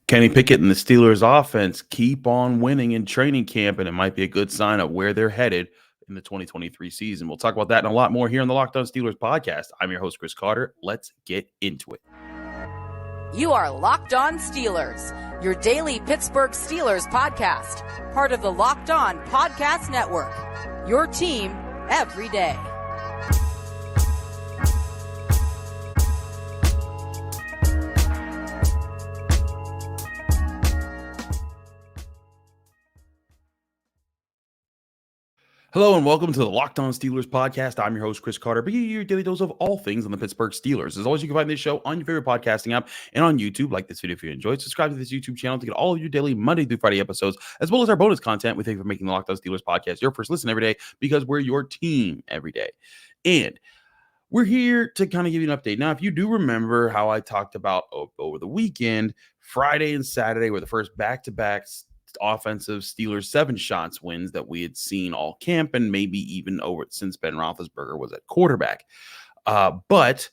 Kenny Pickett and the Steelers offense keep on winning in training camp, and it might be a good sign of where they're headed in the 2023 season. We'll talk about that and a lot more here on the Locked On Steelers podcast. I'm your host, Chris Carter. Let's get into it. You are Locked On Steelers, your daily Pittsburgh Steelers podcast, part of the Locked On Podcast Network, your team every day. Hello and welcome to the Locked On Steelers podcast. I'm your host, Chris Carter, bringing you your daily dose of all things on the Pittsburgh Steelers. As always, you can find this show on your favorite podcasting app and on YouTube. Like this video if you enjoyed. Subscribe to this YouTube channel to get all of your daily Monday through Friday episodes, as well as our bonus content. We thank you for making the Locked On Steelers podcast your first listen every day, because we're your team every day. And we're here to kind of give you an update. Now, if you do remember how I talked about over the weekend, Friday and Saturday were the first back-to-backs offensive Steelers 7 shots wins that we had seen all camp and maybe even over since Ben Roethlisberger was at quarterback. But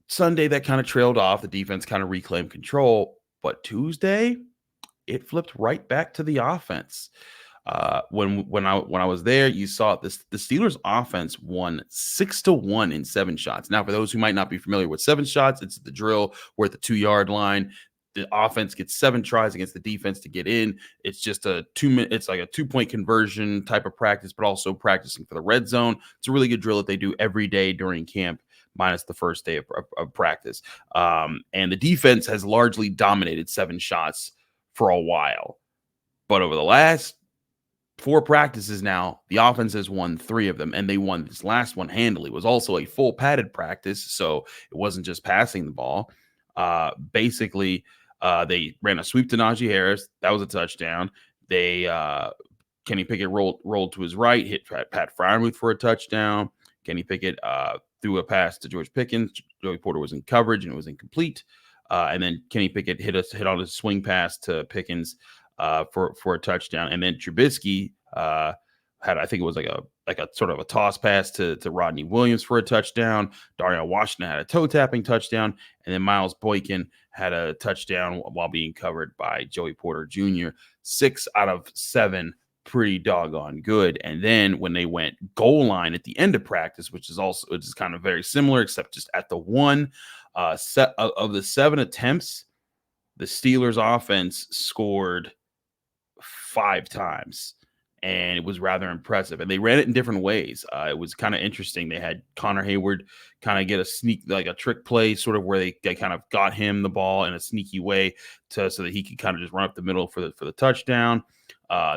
Sunday that kind of trailed off. The defense kind of reclaimed control. But Tuesday, it flipped right back to the offense. When I was there, you saw the Steelers offense won 6-1 in 7 shots. Now, for those who might not be familiar with 7 shots, it's the drill where at the 2-yard line, the offense gets 7 tries against the defense to get in. It's just it's like a 2-point conversion type of practice, but also practicing for the red zone. It's a really good drill that they do every day during camp, minus the first day of practice. And the defense has largely dominated 7 shots for a while. But over the last 4 practices now, the offense has won 3 of them, and they won this last one handily. It was also a full padded practice, so it wasn't just passing the ball. Basically, they ran a sweep to Najee Harris. That was a touchdown. They Kenny Pickett rolled to his right, hit Pat Freiermuth for a touchdown. Kenny Pickett threw a pass to George Pickens. Joey Porter was in coverage and it was incomplete. And then Kenny Pickett hit on a swing pass to Pickens for a touchdown. And then Trubisky had, I think it was like a sort of a toss pass to Rodney Williams for a touchdown. Dario Washington had a toe tapping touchdown, and then Miles Boykin had a touchdown while being covered by Joey Porter Jr. 6 out of 7, pretty doggone good. And then when they went goal line at the end of practice, which is kind of very similar, except just at the 1 set of the 7 attempts, the Steelers offense scored 5 times. And it was rather impressive. And they ran it in different ways. It was kind of interesting. They had Connor Hayward kind of get a sneak, like a trick play, sort of where they kind of got him the ball in a sneaky way so that he could kind of just run up the middle for the touchdown.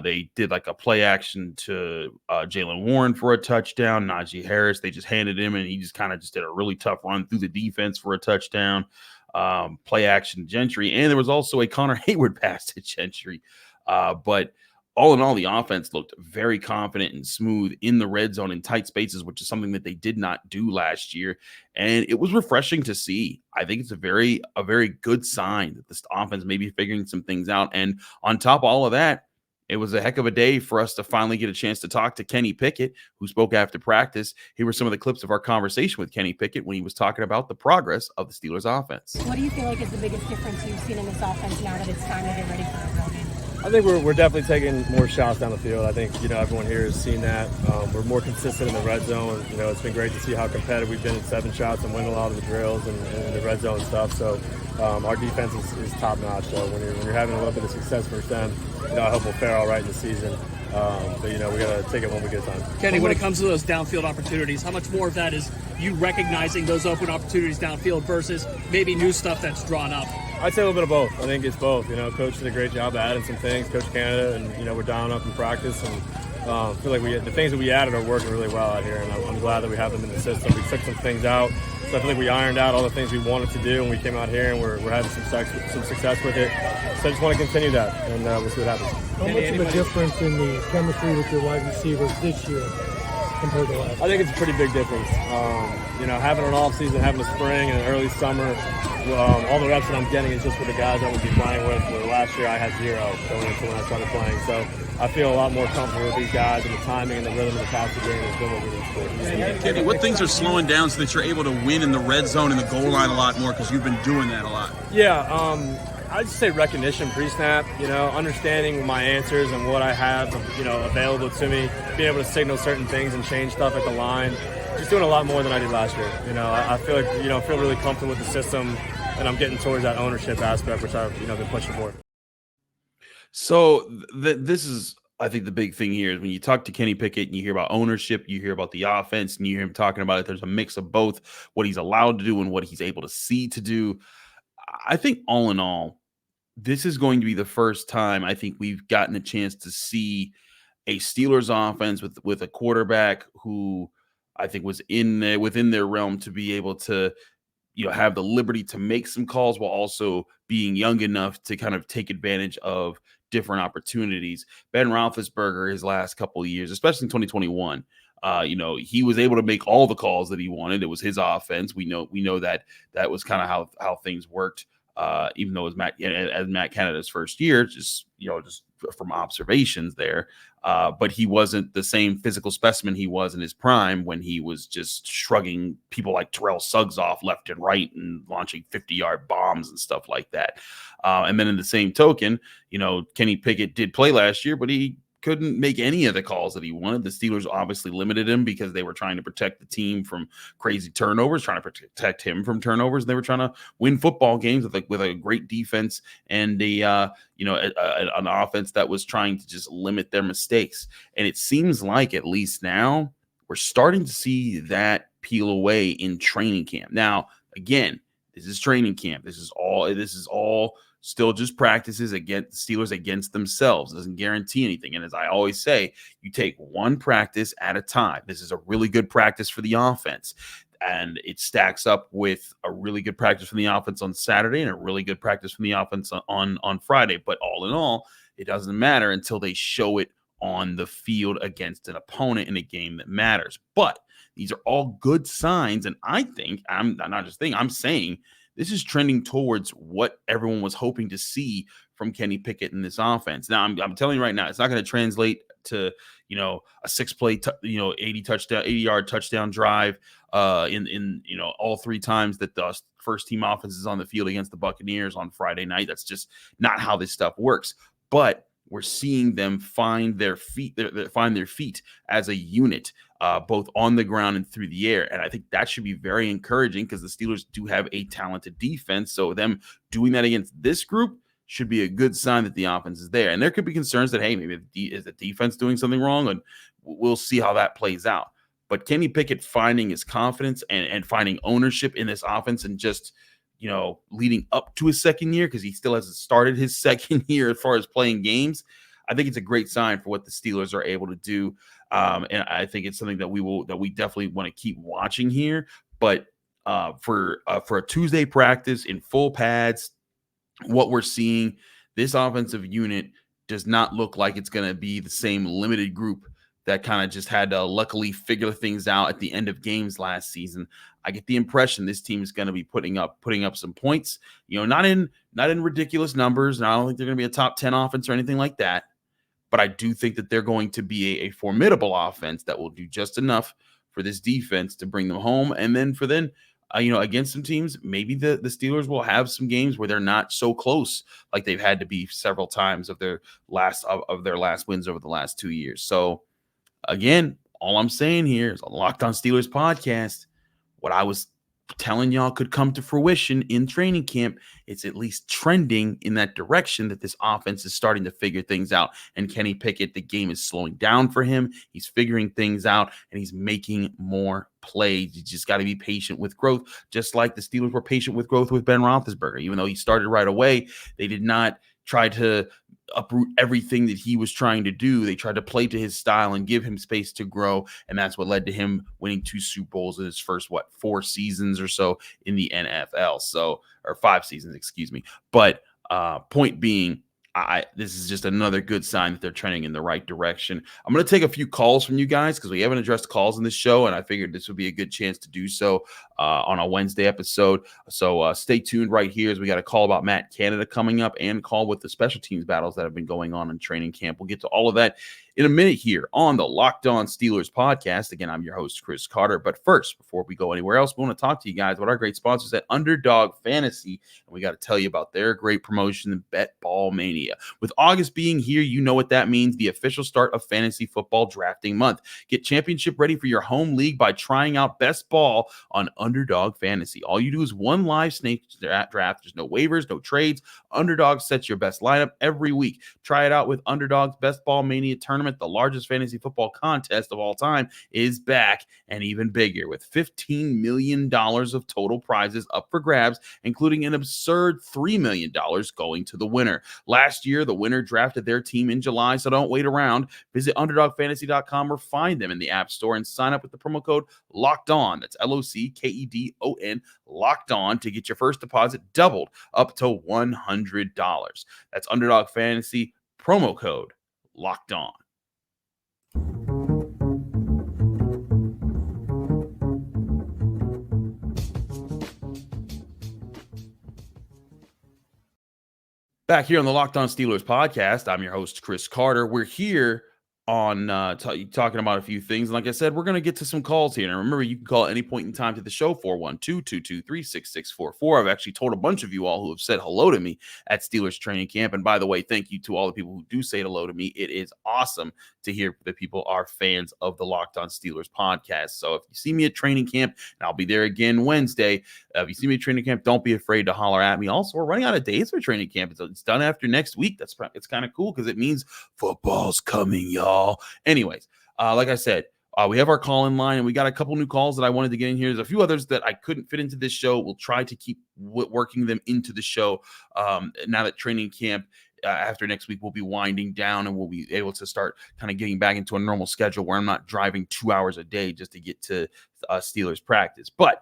They did like a play action to Jaylen Warren for a touchdown. Najee Harris, they just handed him, and he just kind of just did a really tough run through the defense for a touchdown. Play action to Gentry. And there was also a Connor Hayward pass to Gentry. But all in all, the offense looked very confident and smooth in the red zone in tight spaces, which is something that they did not do last year. And it was refreshing to see. I think it's a very good sign that this offense may be figuring some things out. And on top of all of that, it was a heck of a day for us to finally get a chance to talk to Kenny Pickett, who spoke after practice. Here were some of the clips of our conversation with Kenny Pickett when he was talking about the progress of the Steelers offense. What do you feel like is the biggest difference you've seen in this offense now that it's time to get ready for a real game? I think we're definitely taking more shots down the field. I think, everyone here has seen that. We're more consistent in the red zone. It's been great to see how competitive we've been in 7 shots and winning a lot of the drills and the red zone stuff. So our defense is top-notch. So when you're having a little bit of success versus them, I hope we'll fare all right in the season. But, we got to take it when we get time. Kenny, when it comes to those downfield opportunities, how much more of that is you recognizing those open opportunities downfield versus maybe new stuff that's drawn up? I'd say a little bit of both. I think it's both. Coach did a great job adding some things, Coach Canada, and, we're dialing up in practice. And I feel like the things that we added are working really well out here, and I'm glad that we have them in the system. We took some things out. So I feel like we ironed out all the things we wanted to do, and we came out here and we're having some success with it. So I just want to continue that, and we'll see what happens. How much of a difference in the chemistry with your wide receivers this year compared to last year? I think it's a pretty big difference. Having an off season, having a spring and an early summer, all the reps that I'm getting is just with the guys I would be playing with. Where last year I had 0 going into when I started playing. So I feel a lot more comfortable with these guys, and the timing and the rhythm of the passing game has been what we need to do. Kenny, what things are slowing down so that you're able to win in the red zone and the goal line a lot more, because you've been doing that a lot? Yeah, I'd just say recognition pre-snap, understanding my answers and what I have, available to me, being able to signal certain things and change stuff at the line. Just doing a lot more than I did last year. I feel like, feel really comfortable with the system, and I'm getting towards that ownership aspect, which I've, been pushing for. So this is, I think, the big thing here is when you talk to Kenny Pickett and you hear about ownership, you hear about the offense, and you hear him talking about it. There's a mix of both, what he's allowed to do and what he's able to see to do. I think all in all, this is going to be the first time I think we've gotten a chance to see a Steelers offense with a quarterback who I think was within their realm to be able to, have the liberty to make some calls while also being young enough to kind of take advantage of different opportunities. Ben Roethlisberger, his last couple of years, especially in 2021, he was able to make all the calls that he wanted. It was his offense. We know that was kind of how things worked. Even though it was Matt Canada's first year, just from observations there. But he wasn't the same physical specimen he was in his prime when he was just shrugging people like Terrell Suggs off left and right and launching 50-yard bombs and stuff like that. And then in the same token, Kenny Pickett did play last year, but he couldn't make any of the calls that he wanted. The Steelers obviously limited him because they were trying to protect the team from crazy turnovers, trying to protect him from turnovers. And they were trying to win football games with a great defense and an offense that was trying to just limit their mistakes. And it seems like at least now we're starting to see that peel away in training camp. Now, again, this is training camp. This is all still just practices against the Steelers against themselves. It doesn't guarantee anything. And as I always say, you take one practice at a time. This is a really good practice for the offense. And it stacks up with a really good practice from the offense on Saturday and a really good practice from the offense on Friday. But all in all, it doesn't matter until they show it on the field against an opponent in a game that matters. But these are all good signs. And I think, I'm not just saying, I'm saying this is trending towards what everyone was hoping to see from Kenny Pickett in this offense. Now, I'm telling you right now, it's not going to translate to, a 6-play, 80-yard touchdown drive in all 3 times that the first team offense is on the field against the Buccaneers on Friday night. That's just not how this stuff works. But we're seeing them find their feet as a unit, both on the ground and through the air. And I think that should be very encouraging because the Steelers do have a talented defense. So them doing that against this group should be a good sign that the offense is there. And there could be concerns that, hey, maybe is the defense doing something wrong? And we'll see how that plays out. But Kenny Pickett finding his confidence and finding ownership in this offense and just leading up to his second year, because he still hasn't started his second year as far as playing games. I think it's a great sign for what the Steelers are able to do. And I think it's something that we definitely want to keep watching here. But for a Tuesday practice in full pads, what we're seeing, this offensive unit does not look like it's going to be the same limited group that kind of just had to luckily figure things out at the end of games last season. I get the impression this team is going to be putting up some points, not in ridiculous numbers. And I don't think they're going to be a top 10 offense or anything like that. But I do think that they're going to be a formidable offense that will do just enough for this defense to bring them home. And then against some teams, maybe the Steelers will have some games where they're not so close like they've had to be several times of their last wins over the last 2 years. So again, all I'm saying here is a Locked On Steelers podcast. What I was telling y'all could come to fruition in training camp. It's at least trending in that direction that this offense is starting to figure things out. And Kenny Pickett, the game is slowing down for him. He's figuring things out and he's making more plays. You just got to be patient with growth, just like the Steelers were patient with growth with Ben Roethlisberger. Even though he started right away, they did not try to uproot everything that he was trying to do. They tried to play to his style and give him space to grow. And that's what led to him winning 2 Super Bowls in his first, 4 seasons or so in the NFL. Or 5 seasons, excuse me. But point being, this is just another good sign that they're trending in the right direction. I'm going to take a few calls from you guys because we haven't addressed calls in this show, and I figured this would be a good chance to do so. on a Wednesday episode. So stay tuned right here as we got a call about Matt Canada coming up and call with the special teams battles that have been going on in training camp. We'll get to all of that in a minute here on the Locked On Steelers podcast. Again, I'm your host, Chris Carter. But first, before we go anywhere else, we want to talk to you guys about our great sponsors at Underdog Fantasy. And we got to tell you about their great promotion, Bet Ball Mania. With August being here, you know what that means, the official start of fantasy football drafting month. Get championship ready for your home league by trying out Best Ball on Underdog Fantasy. All you do is one live snake draft. There's no waivers, no trades. Underdog sets your best lineup every week. Try it out with Underdog's Best Ball Mania tournament. The largest fantasy football contest of all time is back and even bigger with $15 million of total prizes up for grabs, including an absurd $3 million going to the winner. Last year, the winner drafted their team in July, so don't wait around. Visit UnderdogFantasy.com or find them in the App Store and sign up with the promo code LOCKEDON. That's LOCKEDON, Locked On, to get your first deposit doubled up to $100. That's Underdog Fantasy, promo code Locked On. Back here on the Locked On Steelers podcast, I'm your host, Chris Carter. We're here on talking about a few things. And like I said, we're going to get to some calls here. And remember, you can call at any point in time to the show, 412-223-6644. I've actually told a bunch of you all who have said hello to me at Steelers training camp. And by the way, thank you to all the people who do say hello to me. It is awesome to hear that people are fans of the Locked On Steelers podcast. So if you see me at training camp, and I'll be there again Wednesday, if you see me at training camp, don't be afraid to holler at me. Also, we're running out of days for training camp. It's done after next week. It's kind of cool because it means football's coming, y'all. Anyways, like I said, we have our call-in line, and we got a couple new calls that I wanted to get in here. There's a few others that I couldn't fit into this show. We'll try to keep working them into the show now that training camp after next week will be winding down, and we'll be able to start kind of getting back into a normal schedule where I'm not driving 2 hours a day just to get to Steelers practice. But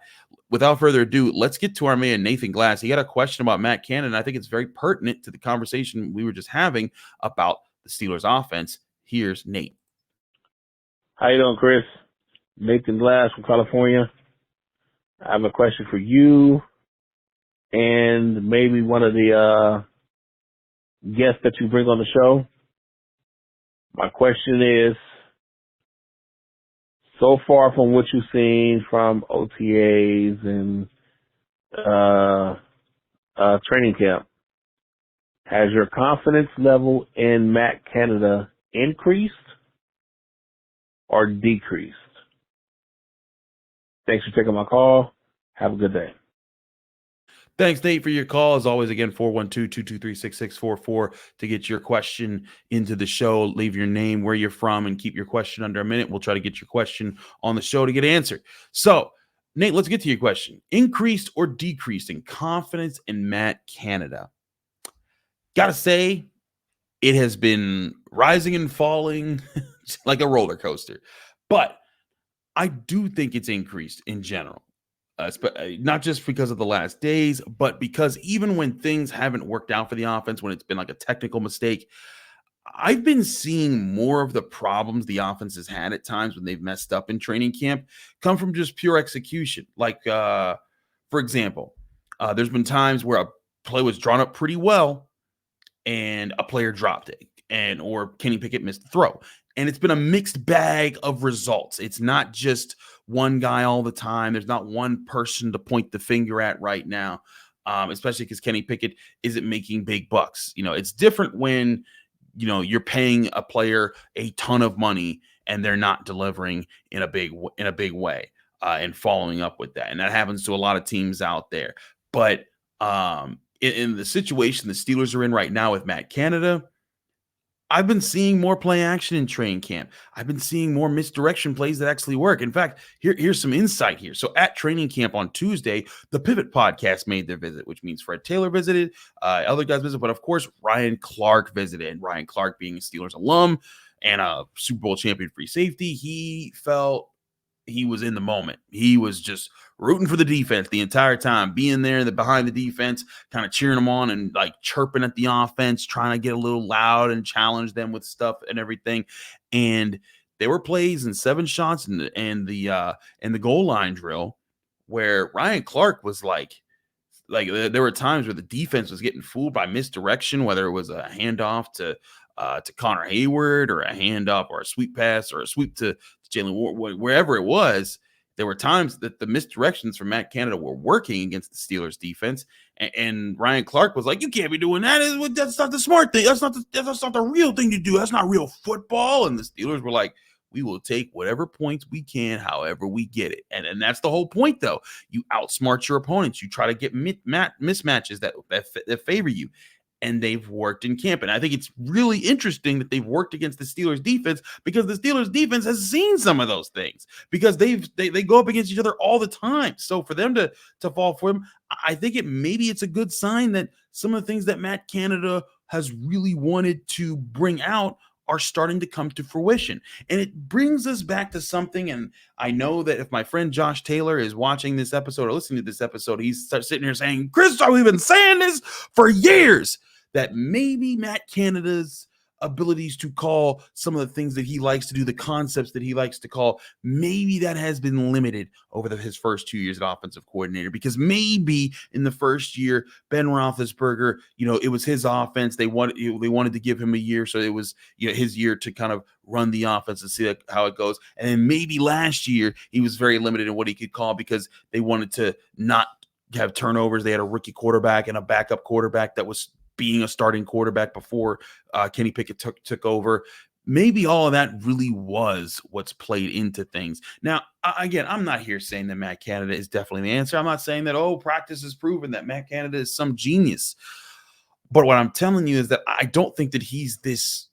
without further ado, let's get to our man, Nathan Glass. He had a question about Matt Canada, and I think it's very pertinent to the conversation we were just having about the Steelers offense. Here's Nate. How you doing, Chris? Nathan Glass from California. I have a question for you and maybe one of the guests that you bring on the show. My question is, so far from what you've seen from OTAs and training camp, has your confidence level in Matt Canada increased or decreased? Thanks for taking my call. Have a good day. Thanks, Nate, for your call. As always, again, 412-223-6644 to get your question into the show. Leave your name, where you're from, and keep your question under a minute. We'll try to get your question on the show to get answered. So, Nate, let's get to your question. Increased or decreased in confidence in Matt Canada? Gotta say, it has been rising and falling like a roller coaster. But I do think it's increased in general. Not just because of the last days, but because even when things haven't worked out for the offense, when it's been like a technical mistake, I've been seeing more of the problems the offense has had at times when they've messed up in training camp come from just pure execution. Like, for example, there's been times where a play was drawn up pretty well and a player dropped it, or Kenny Pickett missed the throw. And it's been a mixed bag of results. It's not just one guy all the time. There's not one person to point the finger at right now, especially because Kenny Pickett isn't making big bucks. You know, it's different when, you know, you're paying a player a ton of money and they're not delivering in a big way and following up with that. And that happens to a lot of teams out there. But in the situation the Steelers are in right now with Matt Canada, I've been seeing more play action in training camp. I've been seeing more misdirection plays that actually work. In fact, here's some insight here. So at training camp on Tuesday, the Pivot podcast made their visit, which means Fred Taylor visited, other guys visited, but of course, Ryan Clark visited. And Ryan Clark, being a Steelers alum and a Super Bowl champion free safety, he felt he was in the moment. He was just rooting for the defense the entire time, being there behind the defense, kind of cheering them on and like chirping at the offense, trying to get a little loud and challenge them with stuff and everything. And there were plays and 7 shots and the goal line drill where Ryan Clark was like there were times where the defense was getting fooled by misdirection, whether it was a handoff to Connor Hayward or a handoff or a sweep pass or a sweep to Jalen Ward, wherever it was. There were times that the misdirections from Matt Canada were working against the Steelers defense. And Ryan Clark was like, you can't be doing that. That's not the smart thing. That's not the real thing to do. That's not real football. And the Steelers were like, we will take whatever points we can, however we get it. And that's the whole point, though. You outsmart your opponents. You try to get mismatches that favor you. And they've worked in camp. And I think it's really interesting that they've worked against the Steelers defense, because the Steelers defense has seen some of those things, because they go up against each other all the time. So for them to fall for them, I think maybe it's a good sign that some of the things that Matt Canada has really wanted to bring out are starting to come to fruition. And it brings us back to something. And I know that if my friend Josh Taylor is watching this episode or listening to this episode, he's sitting here saying, Chris, we've been saying this for years, that maybe Matt Canada's abilities to call some of the things that he likes to do, the concepts that he likes to call, maybe that has been limited over his first 2 years at offensive coordinator, because maybe in the first year, Ben Roethlisberger, it was his offense. They wanted to give him a year. So it was his year to kind of run the offense and see how it goes. And then maybe last year he was very limited in what he could call, because they wanted to not have turnovers. They had a rookie quarterback and a backup quarterback that was being a starting quarterback before Kenny Pickett took over. Maybe all of that really was what's played into things. Now, again, I'm not here saying that Matt Canada is definitely the answer. I'm not saying that, practice has proven that Matt Canada is some genius. But what I'm telling you is that I don't think that he's this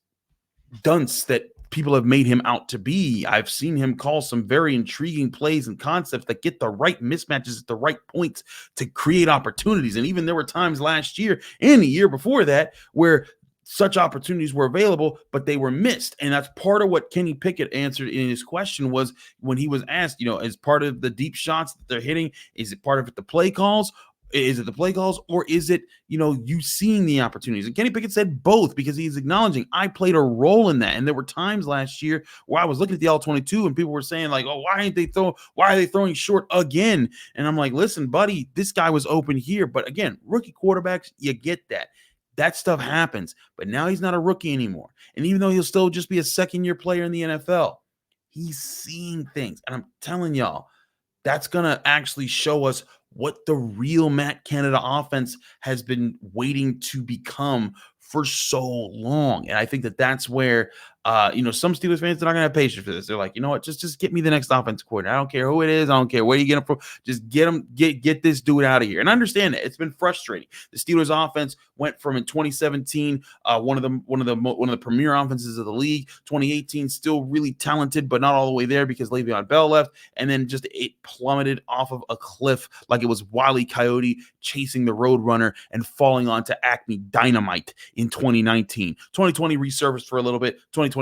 dunce that people have made him out to be. I've seen him call some very intriguing plays and concepts that get the right mismatches at the right points to create opportunities. And even there were times last year and the year before that where such opportunities were available, but they were missed. And that's part of what Kenny Pickett answered in his question, was when he was asked, as part of the deep shots that they're hitting, is it part of the play calls? Is it the play calls, or is it, you seeing the opportunities? And Kenny Pickett said both, because he's acknowledging I played a role in that. And there were times last year where I was looking at the All-22 and people were saying like, why are they throwing short again? And I'm like, listen, buddy, this guy was open here. But again, rookie quarterbacks, you get that. That stuff happens. But now he's not a rookie anymore. And even though he'll still just be a second-year player in the NFL, he's seeing things. And I'm telling y'all, that's going to actually show us what the real Matt Canada offense has been waiting to become for so long. And I think that that's where, some Steelers fans are not going to have patience for this. They're like, you know what, just get me the next offensive coordinator. I don't care who it is. I don't care where you get him from. Just get this dude out of here. And I understand that it's been frustrating. The Steelers offense went from, in 2017, one of the premier offenses of the league. 2018, still really talented, but not all the way there because Le'Veon Bell left. And then it plummeted off of a cliff like it was Wile E. Coyote chasing the Roadrunner and falling onto Acme Dynamite in 2019. 2020 resurfaced for a little bit. 2021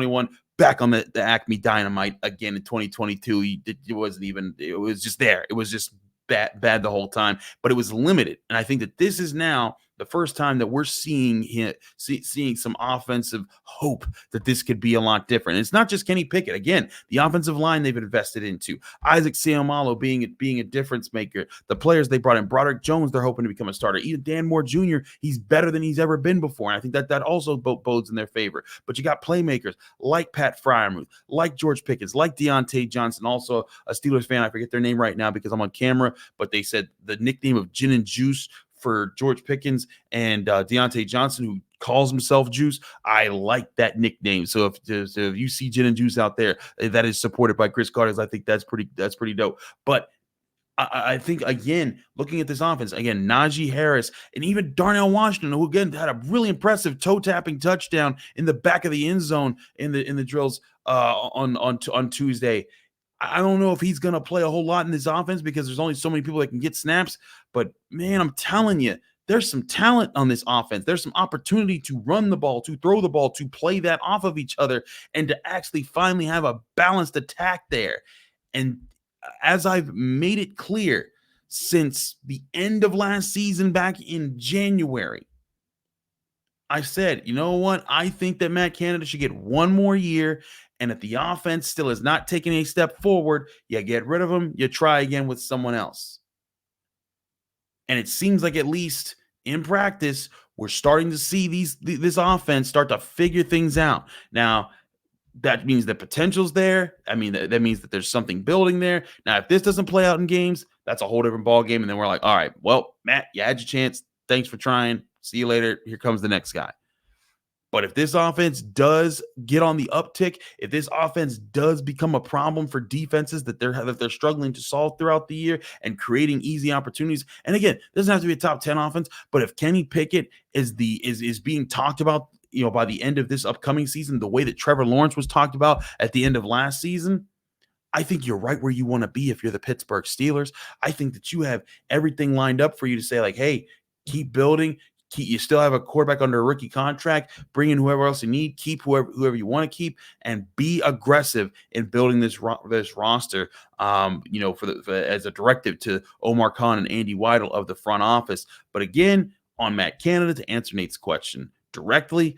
back on the Acme Dynamite again in 2022. It was just there. It was just bad the whole time, but it was limited. And I think that this is now the first time that we're seeing some offensive hope that this could be a lot different. And it's not just Kenny Pickett. Again, the offensive line they've invested into. Isaac Seumalo being a difference maker. The players they brought in. Broderick Jones, they're hoping to become a starter. Even Dan Moore Jr., he's better than he's ever been before. And I think that also bodes in their favor. But you got playmakers like Pat Freiermuth, like George Pickens, like Deontay Johnson, also a Steelers fan. I forget their name right now because I'm on camera, but they said the nickname of Gin and Juice for George Pickens and Deontay Johnson, who calls himself Juice. I like that nickname. So if you see Gin and Juice out there, that is supported by Chris Carter. I think that's pretty dope. But I think, again, looking at this offense, again, Najee Harris and even Darnell Washington, who again had a really impressive toe-tapping touchdown in the back of the end zone in the drills on Tuesday. I don't know if he's going to play a whole lot in this offense because there's only so many people that can get snaps. But, man, I'm telling you, there's some talent on this offense. There's some opportunity to run the ball, to throw the ball, to play that off of each other, and to actually finally have a balanced attack there. And as I've made it clear since the end of last season back in January, I said, you know what? I think that Matt Canada should get one more year. And if the offense still is not taking a step forward, you get rid of him, you try again with someone else. And it seems like, at least in practice, we're starting to see this offense start to figure things out. Now, that means the potential's there. I mean, that means that there's something building there. Now, if this doesn't play out in games, that's a whole different ball game. And then we're like, all right, well, Matt, you had your chance. Thanks for trying. See you later. Here comes the next guy. But if this offense does get on the uptick, if this offense does become a problem for defenses that they're struggling to solve throughout the year and creating easy opportunities, and again, it doesn't have to be a top 10 offense, but if Kenny Pickett is being talked about, by the end of this upcoming season, the way that Trevor Lawrence was talked about at the end of last season, I think you're right where you want to be if you're the Pittsburgh Steelers. I think that you have everything lined up for you to say, like, hey, keep building. You still have a quarterback under a rookie contract. Bring in whoever else you need. Keep whoever you want to keep, and be aggressive in building this roster. As a directive to Omar Khan and Andy Weidel of the front office. But again, on Matt Canada, to answer Nate's question directly,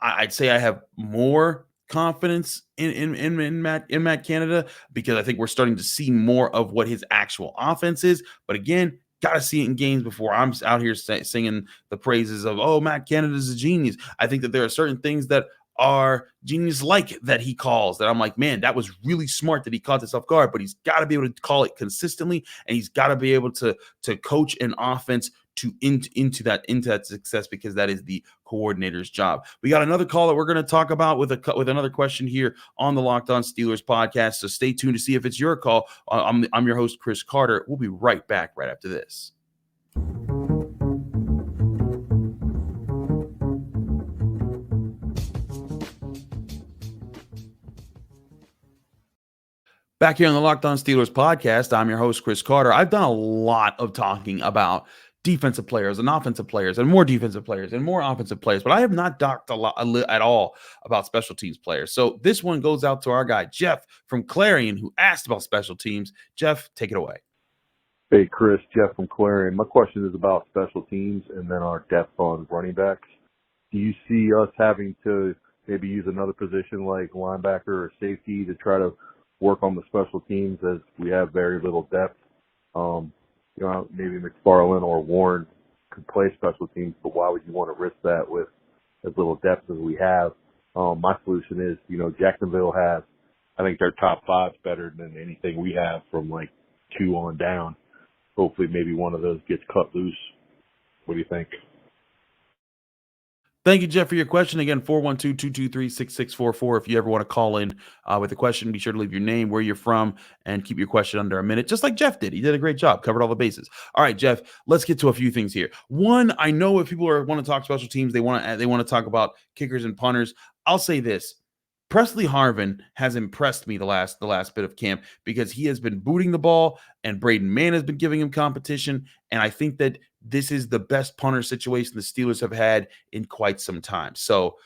I'd say I have more confidence in Matt Canada, because I think we're starting to see more of what his actual offense is. But again, got to see it in games before I'm out here singing the praises of, oh, Matt Canada's a genius. I think that there are certain things that are genius-like that he calls that I'm like, man, that was really smart that he caught this off guard. But he's got to be able to call it consistently, and he's got to be able to coach an offense into that success, because that is the coordinator's job. We got another call that we're going to talk about with another question here on the Locked On Steelers podcast. So stay tuned to see if it's your call. I'm your host, Chris Carter. We'll be right back right after this. Back here on the Locked On Steelers podcast, I'm your host, Chris Carter. I've done a lot of talking about defensive players and offensive players and more defensive players and more offensive players, but I have not talked at all about special teams players. So this one goes out to our guy, Jeff from Clarion, who asked about special teams. Jeff, take it away. Hey, Chris, Jeff from Clarion. My question is about special teams and then our depth on running backs. Do you see us having to maybe use another position like linebacker or safety to try to work on the special teams, as we have very little depth? Maybe McFarland or Warren could play special teams, but why would you want to risk that with as little depth as we have? My solution is, Jacksonville has, I think their top five's better than anything we have from like 2 on down. Hopefully maybe one of those gets cut loose. What do you think? Thank you, Jeff, for your question. Again, 412-223-6644. If you ever want to call in with a question, be sure to leave your name, where you're from, and keep your question under a minute, just like Jeff did. He did a great job, covered all the bases. All right, Jeff, let's get to a few things here. One, I know if people want to talk special teams, they want to talk about kickers and punters. I'll say this. Presley Harvin has impressed me the last bit of camp, because he has been booting the ball and Braden Mann has been giving him competition. And I think that this is the best punter situation the Steelers have had in quite some time. So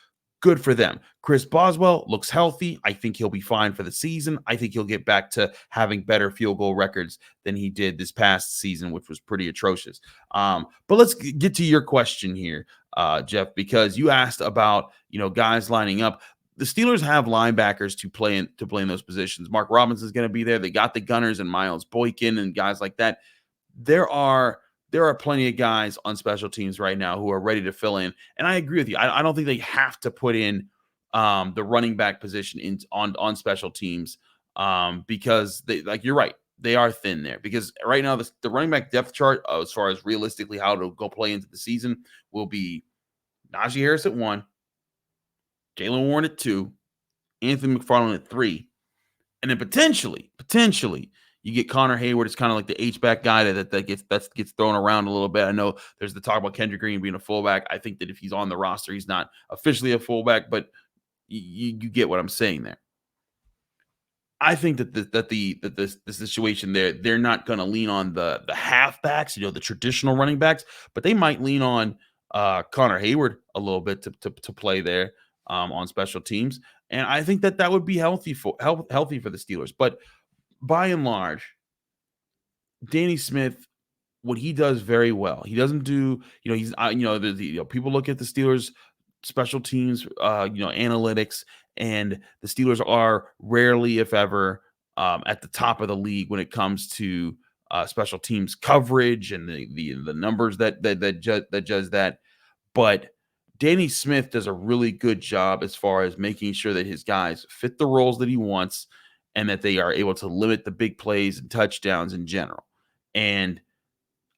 good for them. Chris Boswell looks healthy. I think he'll be fine for the season. I think he'll get back to having better field goal records than he did this past season, which was pretty atrocious. But let's get to your question here, Jeff, because you asked about, guys lining up. The Steelers have linebackers to play in those positions. Mark Robinson's going to be there. They got the Gunners and Miles Boykin and guys like that. There are plenty of guys on special teams right now who are ready to fill in. And I agree with you. I don't think they have to put in the running back position on special teams because you're right. They are thin there, because right now the running back depth chart, as far as realistically how to go play into the season, will be Najee Harris at 1, Jaylen Warren at 2, Anthony McFarland at 3, and then potentially you get Connor Hayward. It's kind of like the H-back guy that gets thrown around a little bit. I know there's the talk about Kendrick Green being a fullback. I think that if he's on the roster, he's not officially a fullback, but you get what I'm saying there. I think that the situation there, they're not going to lean on the halfbacks, the traditional running backs, but they might lean on Connor Hayward a little bit to play there on special teams, and I think that would be healthy for the Steelers. But by and large, Danny Smith, what he does very well, he doesn't do, he's people look at the Steelers special teams, analytics, and the Steelers are rarely, if ever, at the top of the league when it comes to special teams coverage and the numbers that judge that. But Danny Smith does a really good job as far as making sure that his guys fit the roles that he wants and that they are able to limit the big plays and touchdowns in general. And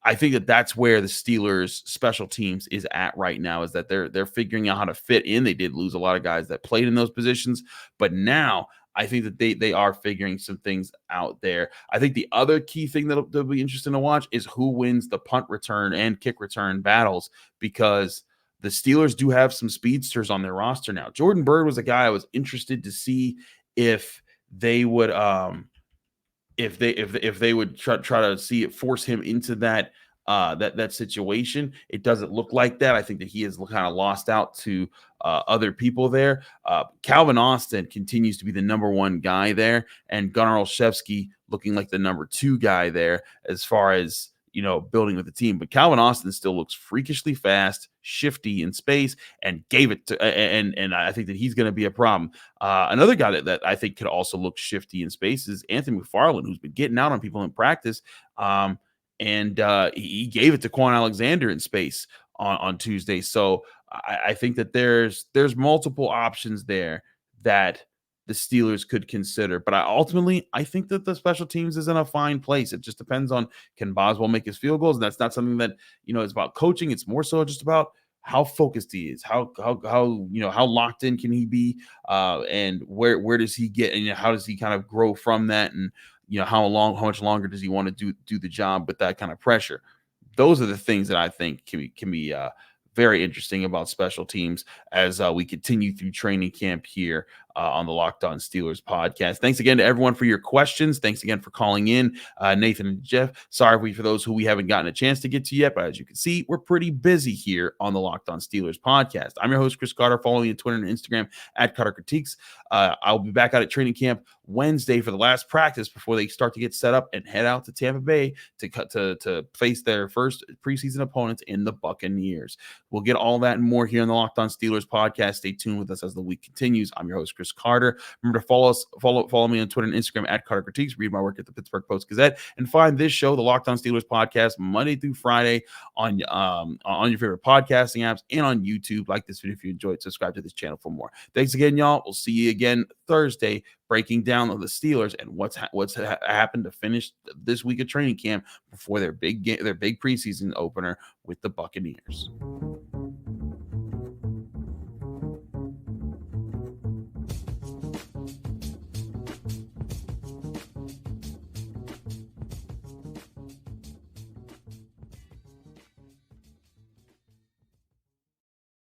I think that that's where the Steelers special teams is at right now, is that they're figuring out how to fit in. They did lose a lot of guys that played in those positions, but now I think that they are figuring some things out there. I think the other key thing that'll be interesting to watch is who wins the punt return and kick return battles, because the Steelers do have some speedsters on their roster now. Jordan Byrd was a guy I was interested to see if they would if they would try to see it, force him into that situation. It doesn't look like that. I think that he has kind of lost out to other people there. Calvin Austin continues to be the number one guy there, and Gunnar Olszewski looking like the number two guy there as far as, you know, building with the team. But Calvin Austin still looks freakishly fast, shifty in space, and gave it to, and I think that he's going to be a problem. Another guy that I think could also look shifty in space is Anthony McFarland, who's been getting out on people in practice. And he gave it to Quan Alexander in space on Tuesday. So I think that there's multiple options there that the Steelers could consider. But I think that the special teams is in a fine place. It just depends on, can Boswell make his field goals? And that's not something that, you know, it's about coaching. It's more so just about how focused he is, how you know, how locked in can he be, and where does he get, and, you know, how does he kind of grow from that, and, you know, how much longer does he want to do the job with that kind of pressure? Those are the things that I think can be very interesting about special teams as we continue through training camp here on the Locked On Steelers podcast. Thanks again to everyone for your questions. Thanks again for calling in, Nathan and Jeff. Sorry for those who we haven't gotten a chance to get to yet, but as you can see, we're pretty busy here on the Locked On Steelers podcast. I'm your host, Chris Carter. Follow me on Twitter and Instagram at Carter Critiques. I'll be back out at training camp Wednesday for the last practice before they start to get set up and head out to Tampa Bay to face their first preseason opponents in the Buccaneers. We'll get all that and more here on the Locked On Steelers podcast. Stay tuned with us as the week continues. I'm your host, Chris Carter. Remember to follow me on Twitter and Instagram at Carter Critiques. Read my work at the Pittsburgh Post-Gazette, and find this show, the Locked On Steelers podcast, Monday through Friday on your favorite podcasting apps and on YouTube. Like this video if you enjoyed. Subscribe to this channel for more. Thanks again, y'all. We'll see you again Thursday, breaking down the Steelers and what's happened to finish this week of training camp before their big preseason opener with the Buccaneers.